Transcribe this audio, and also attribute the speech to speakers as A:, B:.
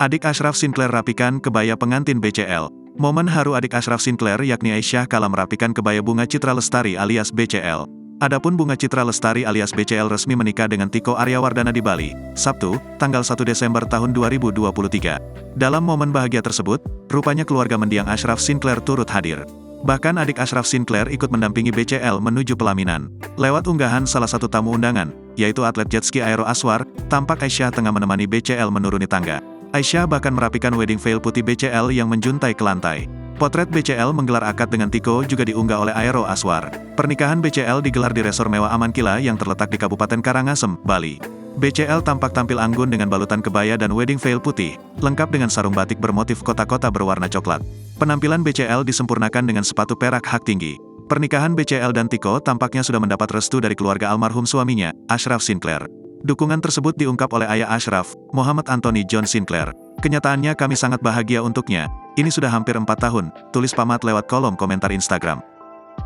A: Adik Ashraf Sinclair rapikan kebaya pengantin BCL. Momen haru adik Ashraf Sinclair yakni Aisyah kala merapikan kebaya Bunga Citra Lestari alias BCL. Adapun Bunga Citra Lestari alias BCL resmi menikah dengan Tiko Aryawardana di Bali, Sabtu, tanggal 1 Desember tahun 2023. Dalam momen bahagia tersebut, rupanya keluarga mendiang Ashraf Sinclair turut hadir. Bahkan adik Ashraf Sinclair ikut mendampingi BCL menuju pelaminan. Lewat unggahan salah satu tamu undangan, yaitu atlet jetski Aero Aswar, tampak Aisyah tengah menemani BCL menuruni tangga. Aisyah bahkan merapikan wedding veil putih BCL yang menjuntai ke lantai. Potret BCL menggelar akad dengan Tiko juga diunggah oleh Aero Aswar. Pernikahan BCL digelar di resor mewah Amankila yang terletak di Kabupaten Karangasem, Bali. BCL tampak tampil anggun dengan balutan kebaya dan wedding veil putih, lengkap dengan sarung batik bermotif kota-kota berwarna coklat. Penampilan BCL disempurnakan dengan sepatu perak hak tinggi. Pernikahan BCL dan Tiko tampaknya sudah mendapat restu dari keluarga almarhum suaminya, Ashraf Sinclair. Dukungan tersebut diungkap oleh ayah Ashraf, Muhammad Anthony John Sinclair. Kenyataannya kami sangat bahagia untuknya. Ini sudah hampir 4 tahun, tulis Pamat lewat kolom komentar Instagram.